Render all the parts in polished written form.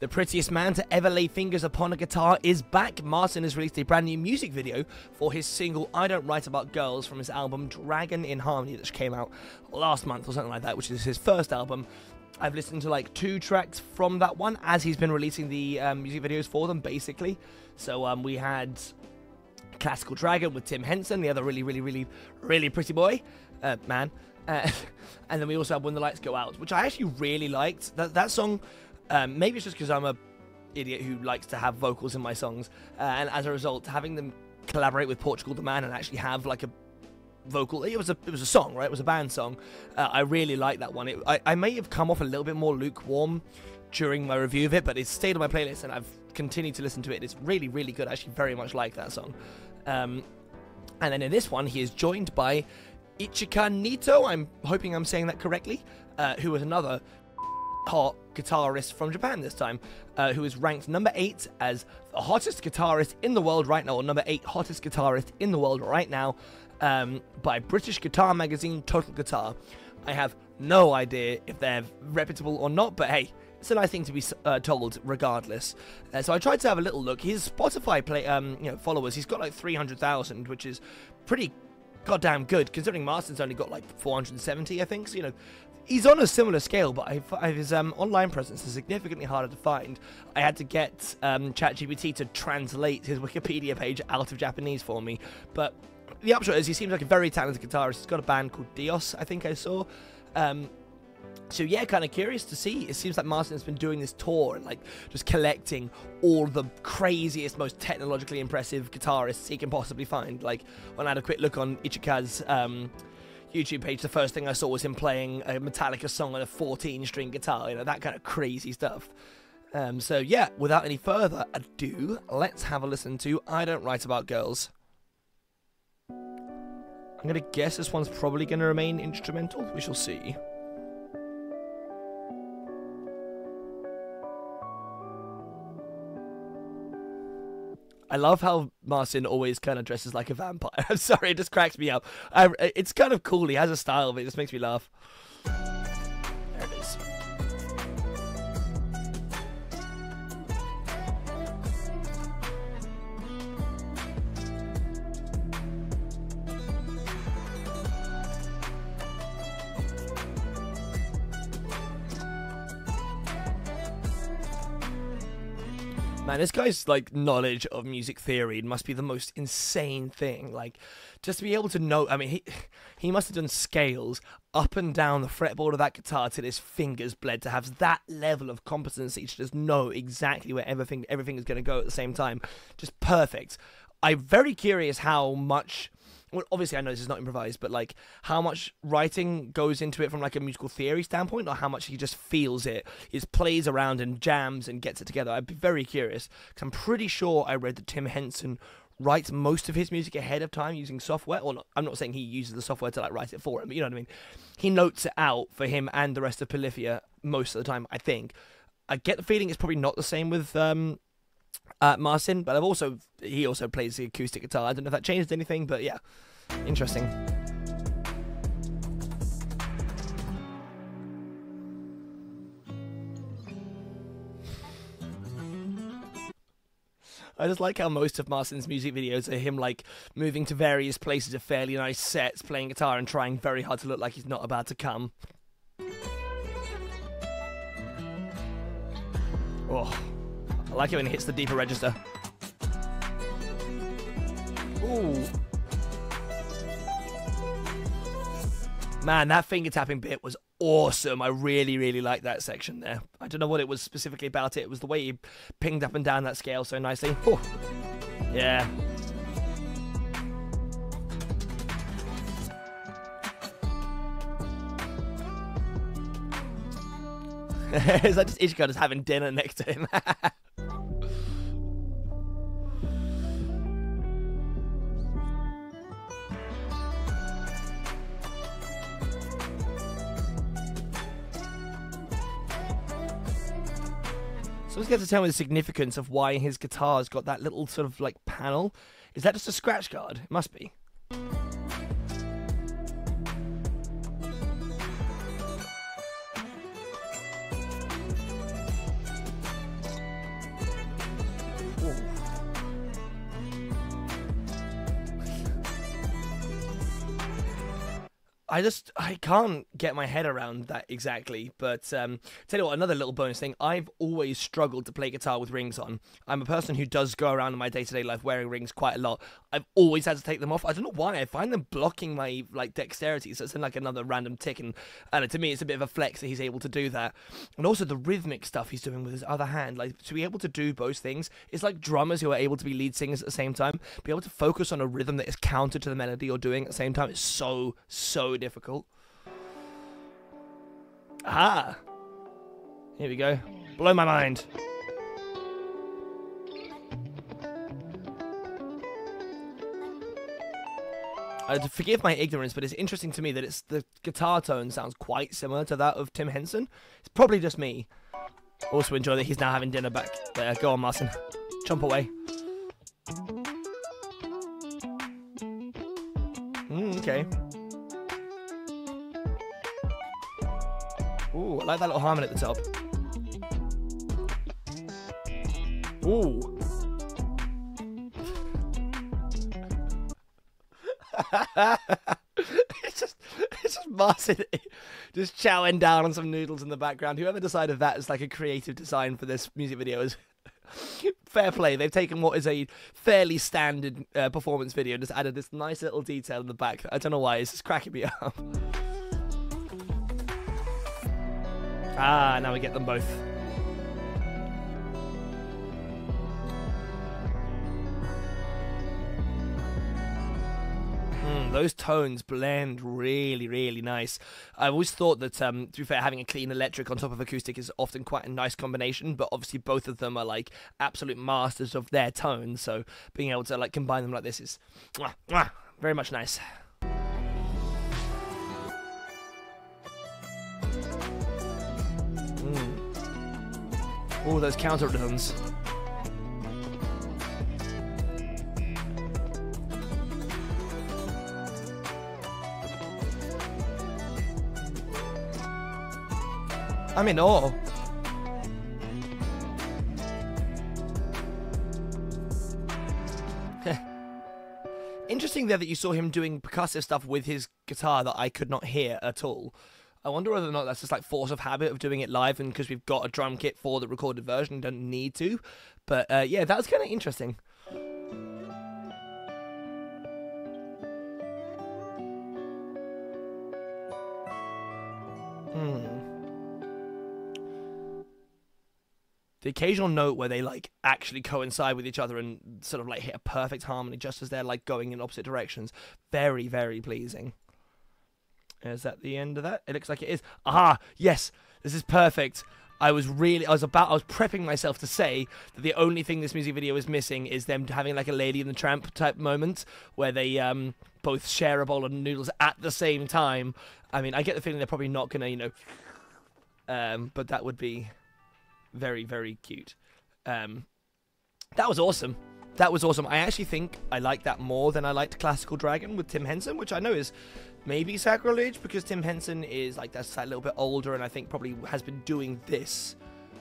The prettiest man to ever lay fingers upon a guitar is back. Marcin has released a brand new music video for his single I Don't Write About Girls from his album Dragon in Harmony that came out last month or something like that, which is his first album. I've listened to like 2 tracks from that one as he's been releasing the music videos for them, basically. So we had Classical Dragon with Tim Henson, the other really pretty boy, man. And then we also had When the Lights Go Out, which I actually really liked. That song, maybe it's just because I'm a idiot who likes to have vocals in my songs, and as a result, having them collaborate with Portugal the Man and actually have like a vocal, it was a song, right? It was a band song. I really like that one. I may have come off a little bit more lukewarm during my review of it, but it's stayed on my playlist and I've continued to listen to it. It's really good. I actually very much like that song. And then in this one, he is joined by Ichika Nito, I'm hoping I'm saying that correctly, who is another hot guitarist from Japan this time, who is ranked number 8 as the hottest guitarist in the world right now, or number 8 hottest guitarist in the world right now, by British guitar magazine Total Guitar. I have no idea if they're reputable or not, but hey, it's a nice thing to be told regardless. So I tried to have a little look. His Spotify followers, he's got like 300,000, which is pretty goddamn good, considering Marcin's only got like 470, I think. So, you know, he's on a similar scale, but his online presence is significantly harder to find. I had to get ChatGPT to translate his Wikipedia page out of Japanese for me. But the upshot is he seems like a very talented guitarist. He's got a band called Dios, I think I saw. So yeah, kind of curious to see. It seems like Marcin's been doing this tour and like just collecting all the craziest, most technologically impressive guitarists he can possibly find. Like when I had a quick look on Ichika's YouTube page, the first thing I saw was him playing a Metallica song on a 14-string guitar. You know, that kind of crazy stuff. So yeah, without any further ado, let's have a listen to I Don't Write About Girls. I'm gonna guess this one's probably gonna remain instrumental. We shall see. I love how Marcin always kind of dresses like a vampire. I'm sorry, it just cracks me up. It's kind of cool. He has a style, but it just makes me laugh. There it is. Man, this guy's like knowledge of music theory must be the most insane thing. Like, just to be able to know, I mean, he must have done scales up and down the fretboard of that guitar till his fingers bled, to have that level of competency to just know exactly where everything is going to go at the same time. Just perfect. I'm very curious how much, well, obviously I know this is not improvised, but like how much writing goes into it from like a musical theory standpoint, or how much he just feels it, he just plays around and jams and gets it together. I'd be very curious, because I'm pretty sure I read that Tim Henson writes most of his music ahead of time using software, or not, I'm not saying he uses the software to like write it for him, but you know what I mean. He notes it out for him and the rest of Polyphia most of the time, I think. I get the feeling it's probably not the same with Marcin, but he also plays the acoustic guitar. I don't know if that changed anything, but yeah, interesting. I just like how most of Marcin's music videos are him like moving to various places of fairly nice sets, playing guitar and trying very hard to look like he's not about to come. Oh, I like it when it hits the deeper register. Ooh. Man, that finger tapping bit was awesome. I really like that section there. I don't know what it was specifically about it. It was the way he pinged up and down that scale so nicely. Oh. Yeah. Is that just Ichika just having dinner next to him? Someone's got to tell me the significance of why his guitar's got that little sort of like panel. Is that just a scratch guard? It must be. I can't get my head around that exactly. But tell you what, another little bonus thing. I've always struggled to play guitar with rings on. I'm a person who does go around in my day-to-day life wearing rings quite a lot. I've always had to take them off. I don't know why. I find them blocking my like dexterity. So it's like another random tick. And to me, it's a bit of a flex that he's able to do that. And also the rhythmic stuff he's doing with his other hand. Like to be able to do both things. It's like drummers who are able to be lead singers at the same time. Be able to focus on a rhythm that is counter to the melody you're doing at the same time. It's so difficult. Ah, here we go. Blow my mind. Forgive my ignorance, but it's interesting to me that the guitar tone sounds quite similar to that of Tim Henson. It's probably just me. Also enjoy that he's now having dinner back there. Go on, Marcin. Jump away. Okay. Ooh, I like that little harmony at the top. Ooh. it's just Marcin just chowing down on some noodles in the background. Whoever decided that is like a creative design for this music video is fair play. They've taken what is a fairly standard performance video and just added this nice little detail in the back. I don't know why, it's just cracking me up. Ah, now we get them both. Those tones blend really nice. I've always thought that, to be fair, having a clean electric on top of acoustic is often quite a nice combination, but obviously both of them are like absolute masters of their tones, so being able to like combine them like this is very much nice. All those counter rhythms. I'm in awe. Interesting there that you saw him doing percussive stuff with his guitar that I could not hear at all. I wonder whether or not that's just like force of habit of doing it live, and because we've got a drum kit for the recorded version, don't need to. But yeah, that was kind of interesting. The occasional note where they like actually coincide with each other and sort of like hit a perfect harmony just as they're like going in opposite directions. Very pleasing. Is that the end of that? It looks like it is. Aha! Yes! This is perfect. I was prepping myself to say that the only thing this music video is missing is them having like a Lady and the Tramp type moment where they both share a bowl of noodles at the same time. I mean, I get the feeling they're probably not gonna, you know, but that would be very cute. That was awesome. That was awesome. I actually think I like that more than I liked Classical Dragon with Tim Henson, which I know is maybe sacrilege because Tim Henson is like that's a little bit older and I think probably has been doing this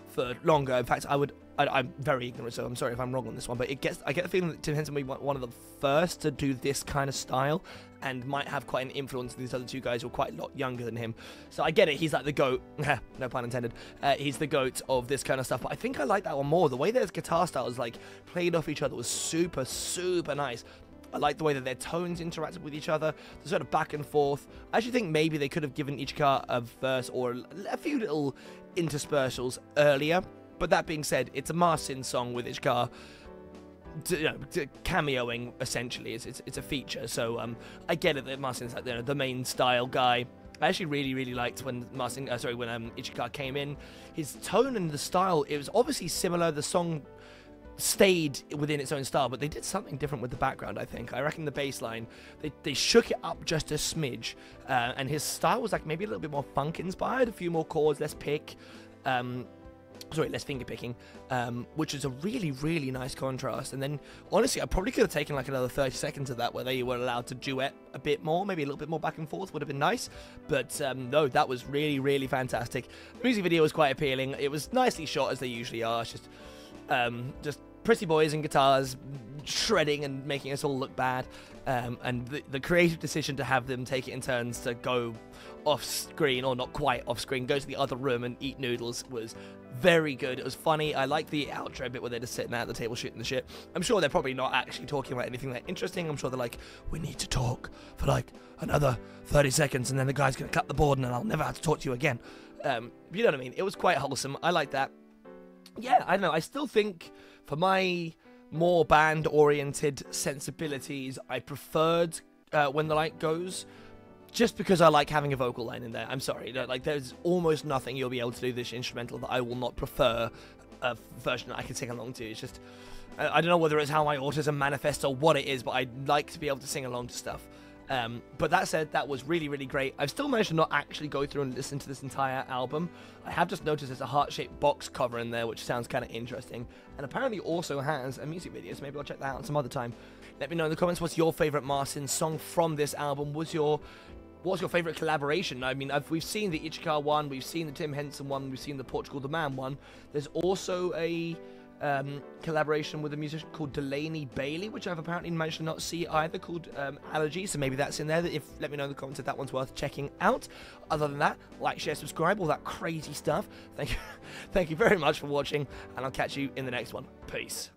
for longer. In fact, I'm very ignorant, so I'm sorry if I'm wrong on this one, but I get the feeling that Tim Henson will be one of the first to do this kind of style and might have quite an influence on these other two guys who are quite a lot younger than him. So I get it, he's like the GOAT, no pun intended, he's the GOAT of this kind of stuff, but I think I like that one more. The way their guitar styles like played off each other was super nice. I like the way that their tones interacted with each other, the sort of back and forth. I actually think maybe they could have given Ichika a verse or a few little interspersals earlier. But that being said, it's a Marcin song with Ichika, cameoing essentially. It's a feature, so I get it that Marcin's like the main style guy. I actually really liked when Ichika came in. His tone and the style, it was obviously similar. The song stayed within its own style, but they did something different with the background. I reckon the bass line, they shook it up just a smidge, and his style was like maybe a little bit more funk inspired, a few more chords, less pick, less finger picking, which is a really nice contrast. And then honestly, I probably could have taken like another 30 seconds of that where they were allowed to duet a bit more, maybe a little bit more back and forth would have been nice. But no, that was really fantastic. The music video was quite appealing. It was nicely shot as they usually are. It's just pretty boys and guitars shredding and making us all look bad. And the creative decision to have them take it in turns to go off screen, or not quite off screen, go to the other room and eat noodles was very good. It was funny. I like the outro bit where they're just sitting there at the table shooting the shit. I'm sure they're probably not actually talking about anything that interesting. I'm sure they're like, we need to talk for like another 30 seconds and then the guy's going to cut the board and then I'll never have to talk to you again. You know what I mean? It was quite wholesome. I like that. Yeah, I don't know. I still think for my more band-oriented sensibilities, I preferred When the Light Goes, just because I like having a vocal line in there. I'm sorry, like there's almost nothing you'll be able to do this instrumental that I will not prefer a version that I can sing along to. It's just, I don't know whether it's how my autism manifests or what it is, but I like to be able to sing along to stuff. But that said, that was really, really great. I've still managed to not actually go through and listen to this entire album. I have just noticed there's a heart-shaped box cover in there, which sounds kind of interesting. And apparently also has a music video, so maybe I'll check that out some other time. Let me know in the comments what's your favourite Marcin song from this album. What's your favourite collaboration? I mean, we've seen the Ichika one, we've seen the Tim Henson one, we've seen the Portugal the Man one. There's also a collaboration with a musician called Delaney Bailey, which I've apparently managed to not see either, called Allergy, so maybe that's in there. Let me know in the comments if that one's worth checking out. Other than that, like, share, subscribe, all that crazy stuff. Thank you very much for watching, and I'll catch you in the next one. Peace.